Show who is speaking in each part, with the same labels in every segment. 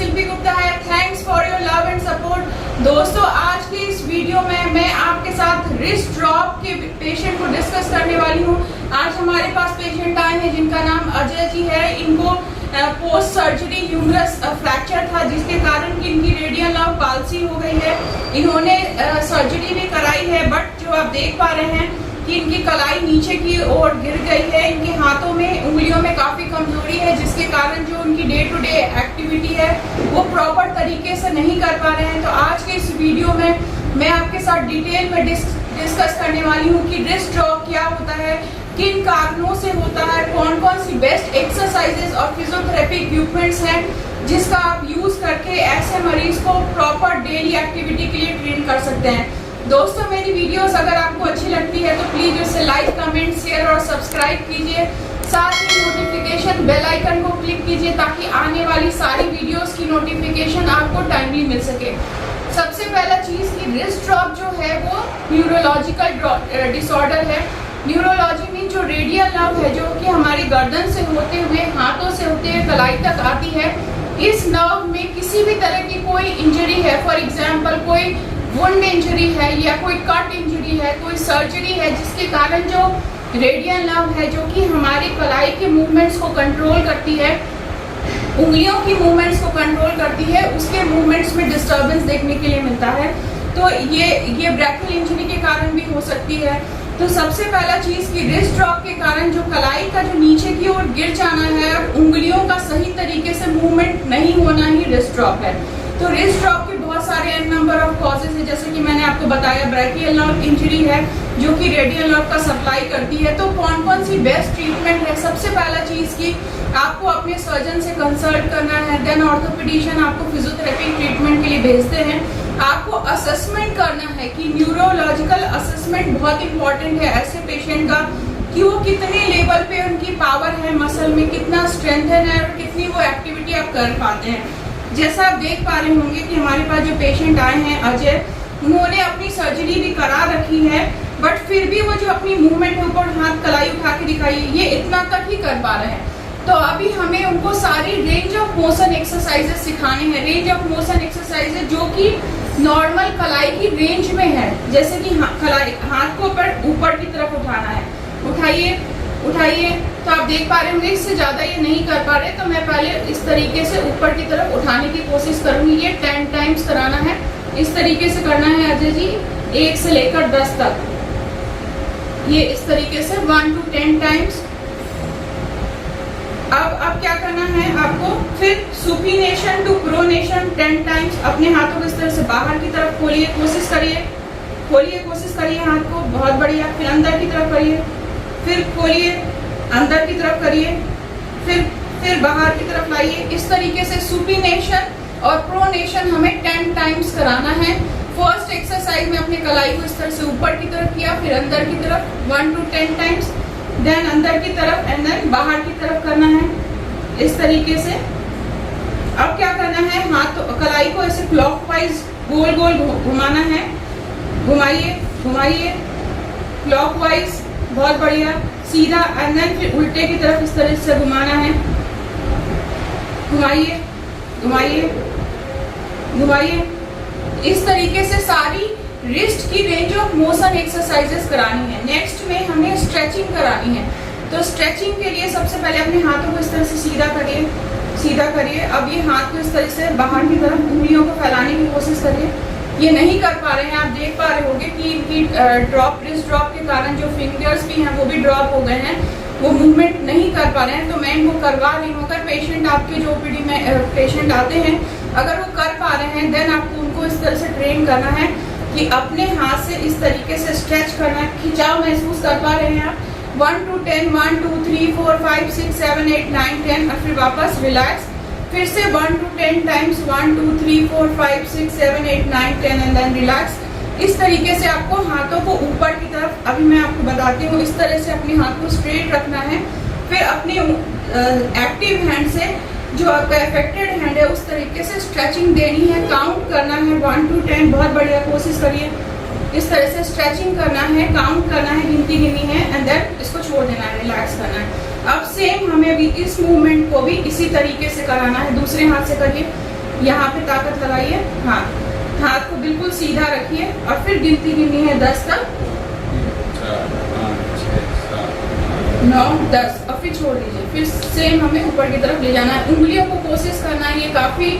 Speaker 1: शिल्पी गुप्ता है। Thanks for your love and support. दोस्तों, आज की इस वीडियो में मैं आपके साथ रिस्ट ड्रॉप के पेशेंट को डिस्कस करने वाली हूँ। आज हमारे पास पेशेंट आए हैं जिनका नाम अजय जी है। इनको पोस्ट सर्जरी ह्यूमरस फ्रैक्चर था, जिसके कारण कि इनकी रेडियल नर्व पाल्सी हो गई है। इन्होंने सर्जरी भी कराई है, बट जो आप देख पा रहे हैं कि इनकी कलाई नीचे की ओर गिर गई है। इनके हाथों में, उंगलियों में काफी कमजोरी है, जिसके कारण जो उनकी डे टू डे एक्टिविटी है वो प्रॉपर तरीके से नहीं कर पा रहे हैं। तो आज के इस वीडियो में मैं आपके साथ डिटेल में डिस्कस करने वाली हूँ कि रिस्ट ड्रॉप क्या होता है, किन कारणों से होता है, कौन कौन सी बेस्ट एक्सरसाइजेस और फिजियोथेरेपी इक्विपमेंट्स हैं जिसका आप यूज करके ऐसे मरीज को प्रॉपर डेली एक्टिविटी के लिए ट्रेन कर सकते हैं। दोस्तों, मेरी वीडियोस अगर आपको अच्छी लगती है तो प्लीज इसे लाइक, कमेंट, शेयर और सब्सक्राइब कीजिए। साथ ही नोटिफिकेशन बेल आइकन को क्लिक कीजिए ताकि आने वाली सारी वीडियोस की नोटिफिकेशन आपको टाइमली मिल सके। सबसे पहला चीज कि रिस्ट ड्रॉप जो है वो न्यूरोलॉजिकल डिसऑर्डर है। न्यूरोलॉजी में जो रेडियल नर्व है, जो कि हमारी गर्दन से होते हुए, हाथों से होते हुए कलाई तक आती है, इस नर्व में किसी भी तरह की कोई इंजरी है, फॉर एग्जाम्पल कोई वुंड इंजरी है या कोई कट इंजरी है, कोई सर्जरी है, जिसके कारण जो रेडियल नर्व है, जो कि हमारी कलाई के मूवमेंट्स को कंट्रोल करती है, उंगलियों की मूवमेंट्स को कंट्रोल करती है, उसके मूवमेंट्स में डिस्टर्बेंस देखने के लिए मिलता है। तो ये ब्रैकियल इंजरी के कारण भी हो सकती है। तो सबसे पहला चीज कि रिस्ट ड्रॉप के कारण जो कलाई का जो नीचे की ओर गिर जाना है और उंगलियों का सही तरीके से मूवमेंट नहीं होना ही रिस्ट ड्रॉप है। तो रिस्ट ड्रॉप के बहुत सारे एन नंबर ऑफ कॉजेज है, जैसे कि मैंने आपको बताया ब्रैकियल नर्व इंजरी है जो कि रेडियल नर्व का सप्लाई करती है। तो कौन कौन सी बेस्ट ट्रीटमेंट है? सबसे पहला चीज कि आपको अपने सर्जन से कंसल्ट करना है। देन ऑर्थोपेडिशियन आपको फिजियोथेरेपी ट्रीटमेंट के लिए भेजते हैं। आपको असेसमेंट करना है कि न्यूरोलॉजिकल असेसमेंट बहुत इंपॉर्टेंट है ऐसे पेशेंट का, कि वो कितने लेवल पे उनकी पावर है, मसल में कितना स्ट्रेंथन है और कितनी वो एक्टिविटी आप कर पाते हैं। जैसा आप देख पा रहे होंगे कि हमारे पास जो पेशेंट आए हैं अजय, उन्होंने अपनी सर्जरी भी करा रखी है, बट फिर भी वो जो अपनी मूवमेंट है, ऊपर हाथ कलाई उठा के दिखाई, ये इतना तक ही कर पा रहे हैं। तो अभी हमें उनको सारी रेंज ऑफ मोशन एक्सरसाइजेस सिखाने हैं। रेंज ऑफ मोशन एक्सरसाइजेस जो कि नॉर्मल कलाई की रेंज में है, जैसे कि कलाई, हाथ को ऊपर की तरफ उठाना है, उठाइए उठाइए। तो आप देख पा रहे होंगे इससे ज्यादा ये नहीं कर पा रहे, तो मैं पहले इस तरीके से ऊपर की तरफ उठाने की कोशिश करूंगी। ये 10 टाइम्स कराना है, इस तरीके से करना है अजय जी, 1 से लेकर 10 तक। ये इस तरीके से 1 to 10 टाइम्स। अब क्या करना है आपको? फिर सुपीनेशन टू प्रोनेशन 10 टाइम्स। अपने हाथों को इस तरह से बाहर की तरफ खोलिए, कोशिश करिए, खोलिए, कोशिश करिए हाथ को, बहुत बढ़िया। फिर अंदर की तरफ करिए, फिर खोलिए, अंदर की तरफ करिए, फिर बाहर की तरफ लाइए। इस तरीके से सुपीनेशन और प्रोनेशन हमें 10 टाइम्स कराना है। फर्स्ट एक्सरसाइज में अपने कलाई को इस तरह से ऊपर की तरफ किया, फिर अंदर की तरफ 1 to 10 टाइम्स, देन अंदर की तरफ एंड देन बाहर की तरफ करना है इस तरीके से। अब क्या करना है? हाथ, कलाई को ऐसे क्लॉकवाइज गोल गोल घुमाना है। घुमाइए घुमाइए, क्लॉकवाइज, बहुत बढ़िया, सीधा, एंड देन फिर उल्टे की तरफ इस तरह से घुमाना है। घुमाइए घुमाइए घुमाइए। इस तरीके से सारी रिस्ट की रेंज ऑफ मोशन एक्सरसाइजेस करानी है। नेक्स्ट में हमें स्ट्रेचिंग करानी है। तो स्ट्रेचिंग के लिए सबसे पहले अपने हाथों को इस तरह से सीधा करिए, सीधा करिए। अब ये हाथ को इस तरह से बाहर की तरफ उंगलियों को फैलाने की कोशिश करिए। ये नहीं कर पा रहे हैं, आप देख पा रहे होंगे कि इनकी रिस्ट ड्रॉप के कारण जो फिंगर्स भी हैं वो भी ड्रॉप हो गए हैं, वो मूवमेंट नहीं कर पा रहे हैं। तो मैं इनको करवा रही हूँ। अगर पेशेंट आपके जो ओपीडी में पेशेंट आते हैं, अगर वो कर पा रहे हैं, देन आपको उनको इस तरह से ट्रेन करना है कि अपने हाथ से इस तरीके से स्ट्रेच करना है। खिंचाव महसूस कर पा रहे हैं आप? 1 to 10, 1 2 3 4 5 6 7 8 9 10, और फिर वापस रिलैक्स। फिर से 1 to 10 times, 1 2 3 4 5 6 7 8 9 10 and then relax. इस तरीके से आपको हाथों को ऊपर की तरफ, अभी मैं आपको बताती हूँ, इस तरह से अपने हाथ को स्ट्रेट रखना है। फिर अपने एक्टिव हैंड से, जो आपका अफेक्टेड हैंड है, उस तरीके से स्ट्रेचिंग देनी है। काउंट करना है 1 to 10, बहुत बढ़िया, कोशिश करिए। इस तरह से स्ट्रेचिंग करना है, काउंट करना है, गिनती गिनी है, एंड देन इसको छोड़ देना है, रिलैक्स करना है। अब सेम हमें भी इस मूवमेंट को भी इसी तरीके से कराना है। दूसरे हाथ से करिए, यहाँ पे ताकत लगाइए। हाँ, हाथ को बिल्कुल सीधा रखिए और फिर गिनती गिननी है 10 तक। 9, 10 और फिर छोड़ दीजिए। फिर सेम हमें ऊपर की तरफ ले जाना है। उंगलियों को कोशिश करना है, ये काफ़ी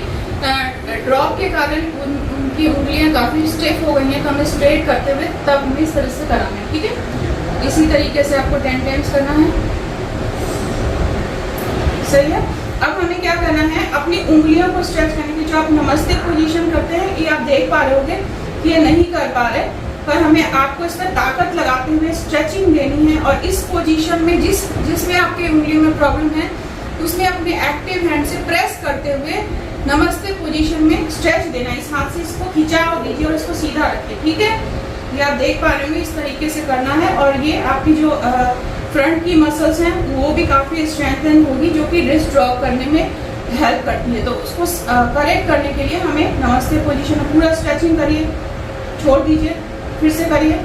Speaker 1: ड्रॉप के कारण उनकी उंगलियां काफ़ी स्टिफ हो गई हैं, तो हमें स्ट्रेट करते हुए तब हमें इस तरह से कराना है। ठीक है, इसी तरीके से आपको 10 टाइम्स करना है। सही है। अब हमें क्या करना है, अपनी उंगलियों को स्ट्रेच करने की, जो आप नमस्ते पोजीशन करते हैं, ये आप देख पा रहे होगे कि ये नहीं कर पा रहे, पर हमें आपको इस पर ताकत लगाते हुए स्ट्रेचिंग देनी है। और इस पोजीशन में जिसमें आपके उंगलियों में प्रॉब्लम है, उसमें अपने एक्टिव हैंड से प्रेस करते हुए नमस्ते पोजीशन में स्ट्रेच देना। इस हाथ से इसको खिंचाव दीजिए और इसको सीधा रखिए। ठीक है, ये आप देख पा रहे होंगे, इस तरीके से करना है। और ये आपकी जो फ्रंट की मसल्स हैं वो भी काफ़ी स्ट्रेंथन होगी, जो कि रिस्ट ड्रॉप करने में हेल्प करती है। तो उसको करेक्ट करने के लिए हमें नमस्ते पोजीशन में पूरा स्ट्रेचिंग करिए, छोड़ दीजिए, फिर से करिए।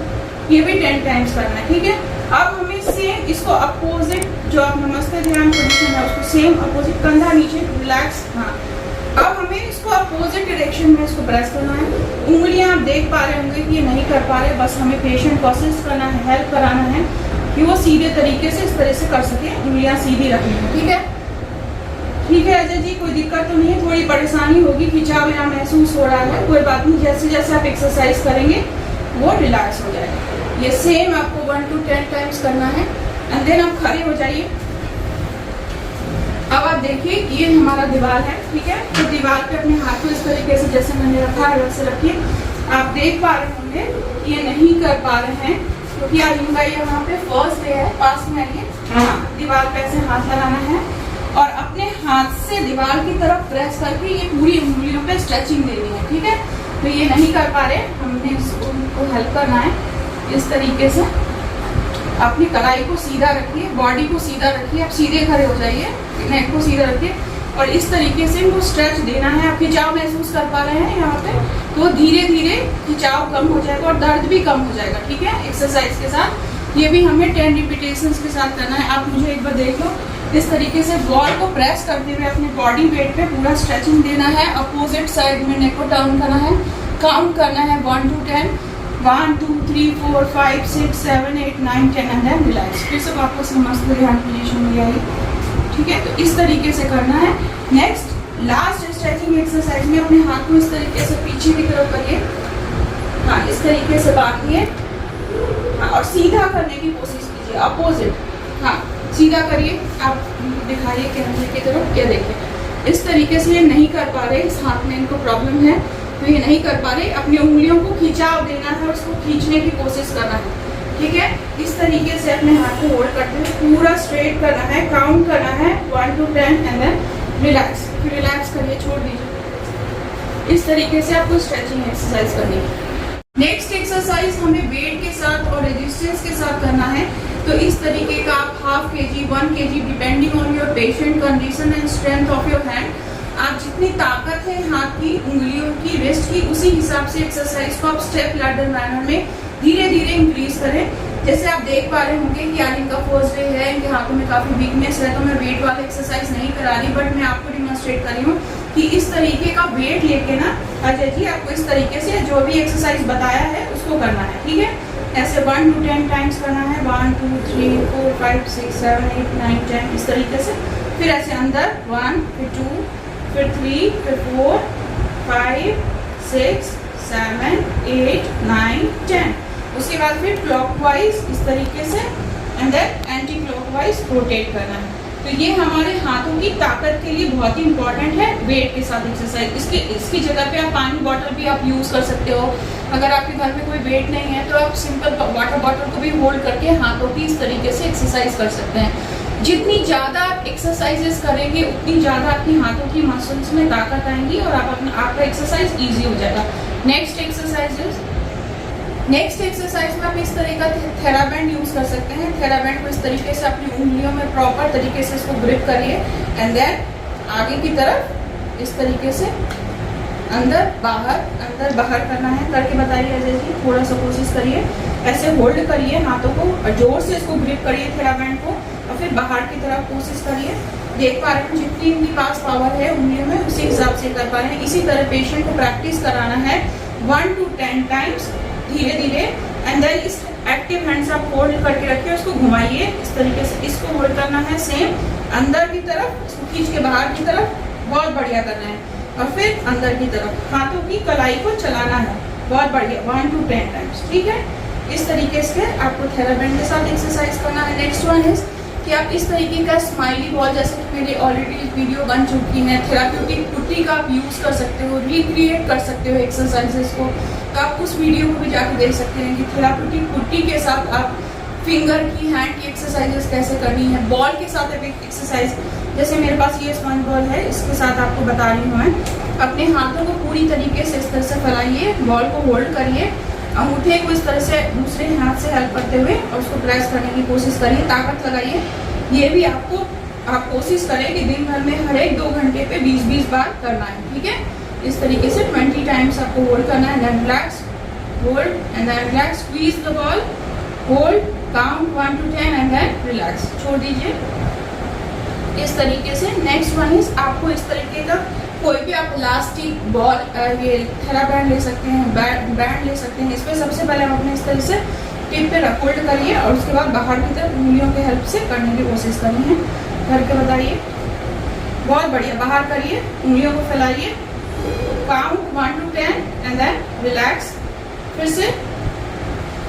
Speaker 1: ये भी 10 टाइम्स करना है। ठीक है, अब हमें सेम इसको अपोजिट, जो आप नमस्ते ध्यान पोजीशन है उसको सेम अपोजिट, कंधा नीचे, रिलैक्स। हाँ, अब हमें इसको अपोजिट डायरेक्शन में इसको प्रेस करना है। उंगलियां आप देख पा रहे होंगे कि ये नहीं कर पा रहे, बस हमें पेशेंट को असिस्ट करना है, हेल्प कराना है कि वो सीधे तरीके से इस तरह से कर सके, उंगलियां सीधी रखनी है। ठीक है, ठीक है अजय जी, कोई दिक्कत तो नहीं है, थोड़ी परेशानी होगी, खिंचाव यहाँ महसूस हो रहा है, कोई बात नहीं, जैसे जैसे आप एक्सरसाइज करेंगे वो रिलैक्स हो जाएगा। ये सेम आपको 1 to 10 टाइम्स करना है। एंड देन आप खड़े हो जाइए। अब आप देखिए ये हमारा दीवार है। ठीक है, तो दीवार पे अपने हाथ को इस तरीके से जैसे मैंने रखा है वैसे रखिए। आप देख पा रहे होंगे ये नहीं कर पा रहे हैं क्योंकि आज उनका ये वहाँ पे फर्स्ट डे है। पास में आइए। हाँ, दीवार पे ऐसे हाथ लगाना है और अपने हाथ से दीवार की तरफ प्रेस करके ये पूरी उंगलियों पे स्ट्रेचिंग देनी है। ठीक है, तो ये नहीं कर पा रहे, हमने उनको हेल्प करना है। इस तरीके से अपनी कलाई को सीधा रखिए, बॉडी को सीधा रखिए, आप सीधे खड़े हो जाइए, नेक को सीधा रखिए और इस तरीके से इनको स्ट्रेच देना है। आप खिंचाव महसूस कर पा रहे हैं यहाँ पे, तो धीरे धीरे खिंचाव कम हो जाएगा और दर्द भी कम हो जाएगा। ठीक है, एक्सरसाइज के साथ ये भी हमें 10 रिपीटेशंस के साथ करना है। आप मुझे एक बार देख लो, इस तरीके से बॉल को प्रेस करते हुए अपने बॉडी वेट पे पूरा स्ट्रेचिंग देना है। अपोजिट साइड में नेक को टर्न करना है, काउंट करना है 1 to 10, 1 2 3 4 5 6 7 8 9 10 एंड देन रिलैक्स। फिर से वापस मस्त ध्यान पोजीशन में आइए। ठीक है, तो इस तरीके से करना है। नेक्स्ट लास्ट स्ट्रेचिंग एक्सरसाइज में अपने हाथ को इस तरीके से पीछे की तरफ करिए। हाँ, इस तरीके से बांधिए। हाँ, और सीधा करने की कोशिश कीजिए, अपोजिट। हाँ, सीधा करिए, आप दिखाइए कैमरे की तरफ। ये देखिए, इस तरीके से ये नहीं कर पा रहे, इस हाथ में इनको प्रॉब्लम है तो ये नहीं कर पा रहे। अपनी उंगलियों को खिंचाव देना है और उसको खींचने की कोशिश करना है। ठीक है, इस तरीके से अपने हाथ को होल्ड करते हुए पूरा स्ट्रेट करना है, काउंट करना है 1 to 10 एंड देन रिलैक्स। फिर रिलैक्स करिए, छोड़ दीजिए। इस तरीके से आपको स्ट्रेचिंग एक्सरसाइज करनी है। नेक्स्ट एक्सरसाइज हमें वेट के साथ और रेजिस्टेंस के साथ करना है। तो इस तरीके का आप 1/2 kg 1 kg depending on your patient condition and strength of your hand, आप जितनी ताकत है हाथ की, उंगलियों की, रिस्ट की, उसी हिसाब से एक्सरसाइज को आप स्टेप लैडर मैनर में धीरे धीरे इंक्रीज करें। जैसे आप देख पा रहे होंगे कि आज इनका फर्स्ट डे है, इनके हाथों में काफी वीकनेस है, तो मैं वेट वाला एक्सरसाइज नहीं करा रही, बट मैं आपको डिमॉन्स्ट्रेट कर रही हूँ कि इस तरीके का वेट लेके ना अजय जी आपको इस तरीके से जो भी एक्सरसाइज बताया है उसको करना है। ठीक है, ऐसे 1 to 10 टाइम्स करना है, 1 2 3 4 5 6 7 8 9 10 इस तरीके से। फिर ऐसे अंदर 1 फिर 2 फिर 3 फिर 4 5 6 7 8 9 10। उसके बाद फिर क्लॉकवाइज इस तरीके से and then anticlockwise rotate करना है। तो ये हमारे हाथों की ताकत के लिए बहुत ही इंपॉर्टेंट है वेट के साथ एक्सरसाइज। इसकी जगह पे आप पानी बॉटल भी आप यूज़ कर सकते हो। अगर आपके घर में कोई वेट नहीं है तो आप सिंपल वाटर बॉटल को भी होल्ड करके हाथों की इस तरीके से एक्सरसाइज कर सकते हैं। जितनी ज़्यादा आप एक्सरसाइजेस करेंगे उतनी ज़्यादा आपकी हाथों की मसल्स में ताकत आएंगी और आपका एक्सरसाइज ईजी हो जाएगा। नेक्स्ट एक्सरसाइज में आप इस तरह का थेराबैंड यूज़ कर सकते हैं। थेराबैंड को इस तरीके से अपनी उंगलियों में प्रॉपर तरीके से इसको ग्रिप करिए एंड देन आगे की तरफ इस तरीके से अंदर बाहर करना है। करके बताइए अजय जी, थोड़ा सा कोशिश करिए। ऐसे होल्ड करिए हाथों को और जोर से इसको ग्रिप करिए थेराबैंड को और फिर बाहर की तरफ कोशिश करिए। देख पा रहे हैं जितनी इनके पास पावर है उंगलियों में, उसी हिसाब हिसाब से कर पा रहे हैं। इसी तरह पेशेंट को प्रैक्टिस कराना है 1 to 10 टाइम्स धीरे धीरे। एंड देन इस एक्टिव हैंड्स आप होल्ड करके रखिए, उसको घुमाइए इस तरीके से, इसको होल्ड करना है सेम अंदर की तरफ, इसको खींच के बाहर की तरफ, बहुत बढ़िया करना है। और फिर अंदर की तरफ हाथों की कलाई को चलाना है, बहुत बढ़िया 1 to 10 टाइम्स, ठीक है। इस तरीके से आपको थेराबैंड के साथ एक्सरसाइज करना है। नेक्स्ट वन इज कि आप इस तरीके का स्माइली बॉल, जैसे कि मेरी ऑलरेडी वीडियो बन चुकी है, थेराप्यूटिक पुट्टी का आप यूज कर सकते हो, रिक्रिएट कर सकते हो एक्सरसाइजेस को। तो आप उस वीडियो को भी जाकर देख सकते हैं कि थेराप्यूटिक पुट्टी के साथ आप फिंगर की, हैंड की एक्सरसाइजेस कैसे करनी है। बॉल के साथ एक एक्सरसाइज, जैसे मेरे पास ये स्पंज बॉल है, इसके साथ आपको बता रही हूँ मैं। अपने हाथों को पूरी तरीके से इस तरह से फैलाइए, बॉल को होल्ड करिए, अंगूठे को इस तरह से दूसरे हाथ से हेल्प करते हुए और उसको प्रेस करने की कोशिश करिए, ताकत लगाइए। ये भी आप कोशिश करें कि दिन भर में हर एक 2 घंटे पे 20-20 बार करना है, ठीक है। इस तरीके से 20 टाइम्स आपको होल्ड करना है। Then relax, hold and then relax, squeeze the ball, hold, count 1 to 10 and then relax, छोड़ दीजिए इस तरीके से। नेक्स्ट वन इज आपको इस तरीके का कोई भी आप इलास्टिक बॉल, ये थेराबैंड ले सकते हैं, बैंड ले सकते हैं। इसमें सबसे पहले आप अपने इस तरह से टिप पे होल्ड करिए और उसके बाद बाहर की तरफ उंगलियों के हेल्प से करने की कोशिश करनी है। करके बताइए, बहुत बढ़िया, बाहर करिए, उंगलियों को फैलाइए, count 1 to 10 and then relax. फिर से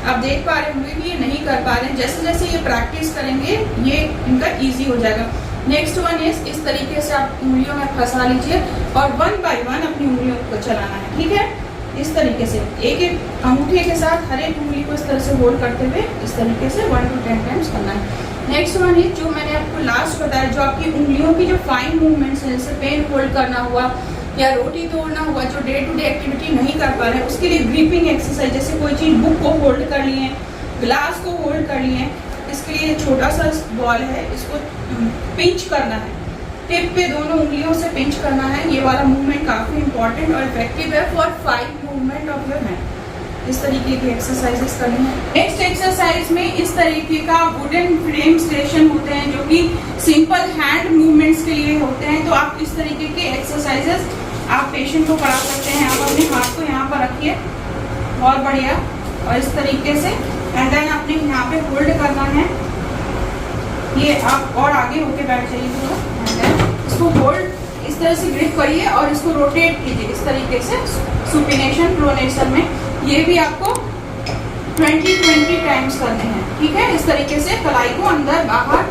Speaker 1: आप देख पा रहे होंगे कि ये नहीं कर पा रहे हैं, जैसे जैसे ये प्रैक्टिस करेंगे ये इनका ईजी हो जाएगा। नेक्स्ट वन इज इस तरीके से आप उंगलियों में फंसा लीजिए और 1 by 1 अपनी उंगलियों को चलाना है, ठीक है। इस तरीके से एक एक अंगूठे के साथ हर एक उंगली को इस तरह से होल्ड करते हुए इस तरीके से 1 to 10 टाइम्स करना है। नेक्स्ट वन इज जो मैंने आपको लास्ट बताया, जो आपकी उंगलियों की जो फाइन मूवमेंट्स हैं, जैसे पेन होल्ड करना हुआ या रोटी तोड़ना हुआ, जो डे टू डे एक्टिविटी नहीं कर पा रहे हैं, उसके लिए ग्रिपिंग एक्सरसाइज, जैसे कोई चीज बुक को होल्ड कर लिए, ग्लास को होल्ड कर लिए, इसके लिए छोटा सा बॉल है, इसको पिंच करना है, टिप पे दोनों उंगलियों से पिंच करना है। ये वाला मूवमेंट काफी इंपॉर्टेंट और इफेक्टिव है for 5 movement of your hand. इस तरीके की एक्सरसाइजेस करनी है। नेक्स्ट एक्सरसाइज में इस तरीके का वुडन फ्रेम स्टेशन होते हैं, जो कि सिंपल हैंड मूवमेंट्स के लिए होते हैं। तो आप इस तरीके के एक्सरसाइजेस आप पेशेंट को करा सकते हैं। आप अपने हाथ को यहाँ पर रखिए, बहुत बढ़िया, और इस तरीके से एंड देन आपने यहाँ पे होल्ड करना है। ये आप और आगे होके बैठ जाइए थोड़ा, एंड देन इसको होल्ड इस तरह से ग्रिप करिए और इसको रोटेट कीजिए इस तरीके से सुपिनेशन प्रोनेशन में। ये भी आपको 20 टाइम्स करने हैं, ठीक है। इस तरीके से कलाई को अंदर बाहर,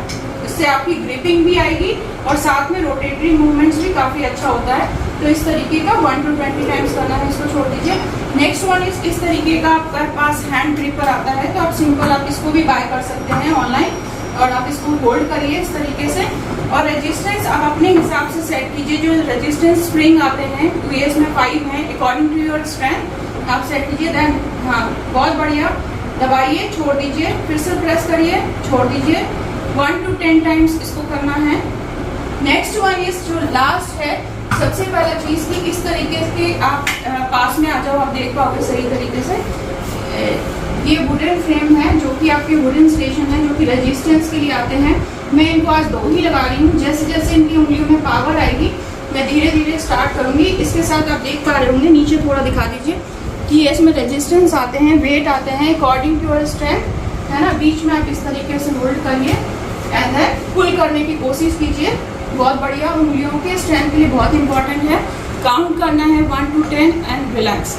Speaker 1: इससे आपकी ग्रिपिंग भी आएगी और साथ में रोटेटरी मूवमेंट्स भी काफी अच्छा होता है। तो इस तरीके का 1 to 20 टाइम्स करना है, इसको छोड़ दीजिए। नेक्स्ट वन इस तरीके का आपके पास हैंड ग्रिपर आता है, तो आप सिंपल आप इसको भी बाय कर सकते हैं ऑनलाइन, और आप इसको होल्ड करिए इस तरीके से। और रेजिस्टेंस आप अपने हिसाब से सेट कीजिए। जो रेजिस्टेंस स्प्रिंग आते हैं 2 years में 5 हैं, अकॉर्डिंग टू योर स्ट्रेंथ आप सेट कीजिए। देन हाँ, बहुत बढ़िया, दबाइए, छोड़ दीजिए, फिर से प्रेस करिए, छोड़ दीजिए। 1 to 10 टाइम्स इसको करना है। नेक्स्ट वन इज जो लास्ट है, सबसे पहला चीज की इस तरीके से आप पास में आ जाओ, आप देख पाओगे सही तरीके से। ये वुडन फ्रेम है, जो कि आपके वुडन स्टेशन है, जो कि रेजिस्टेंस के लिए आते हैं। मैं इनको आज 2 ही लगा रही हूँ। जैसे जैसे इनकी उंगलियों में पावर आएगी मैं धीरे धीरे स्टार्ट करूंगी। इसके साथ आप देख पा रहे होंगे, नीचे थोड़ा दिखा दीजिए कि इसमें रेजिस्टेंस आते हैं, वेट आते हैं अकॉर्डिंग टू योर स्ट्रेंथ, है ना। बीच में आप इस तरीके से होल्ड करिए एंड देन पुल करने की कोशिश कीजिए, बहुत बढ़िया। उंगलियों के स्ट्रेंथ के लिए बहुत इंपॉर्टेंट है। काउंट करना है 1 to 10 एंड रिलैक्स।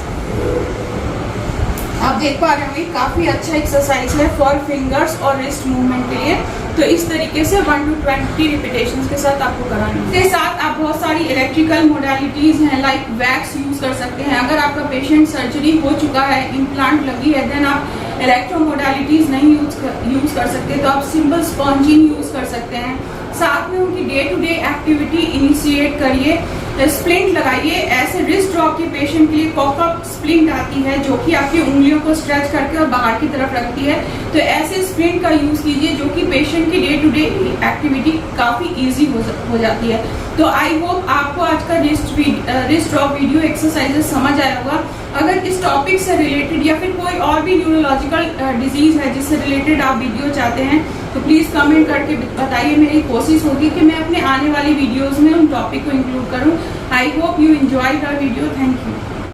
Speaker 1: आप देख पा रहे होंगे काफी अच्छा एक्सरसाइज है फॉर फिंगर्स और रिस्ट मूवमेंट के लिए। तो इस तरीके से 1 to 20 रिपीटेशंस के साथ आपको कराना है। इसके साथ आप बहुत सारी इलेक्ट्रिकल मोडालिटीज हैं, लाइक वैक्स यूज कर सकते हैं। अगर आपका पेशेंट सर्जरी हो चुका है, इम्प्लांट लगी है, देन आप इलेक्ट्रो मोडालिटीज नहीं यूज कर सकते, तो आप सिंपल स्पॉन्जिंग यूज कर सकते हैं। साथ में उनकी day to day activity initiate करिए। स्प्लिंट लगाइए। ऐसे रिस्ट ड्रॉप के पेशेंट के लिए कॉकअप स्प्लिंट आती है, जो कि आपकी उंगलियों को स्ट्रेच करके और बाहर की तरफ रखती है। तो ऐसे स्प्लिंट का यूज कीजिए, जो कि पेशेंट की डे टू डे एक्टिविटी काफी इजी हो जाती है। तो आई होप आपको आज का रिस्ट ड्रॉप वीडियो एक्सरसाइजेस समझ आया होगा। अगर इस टॉपिक से रिलेटेड या फिर कोई और भी न्यूरोलॉजिकल डिजीज है जिससे रिलेटेड आप वीडियो चाहते हैं, तो प्लीज कमेंट करके बताइए। मेरी कोशिश होगी कि मैं अपने आने वाली वीडियोस में उन टॉपिक को इंक्लूड करूं। I hope you enjoy the video.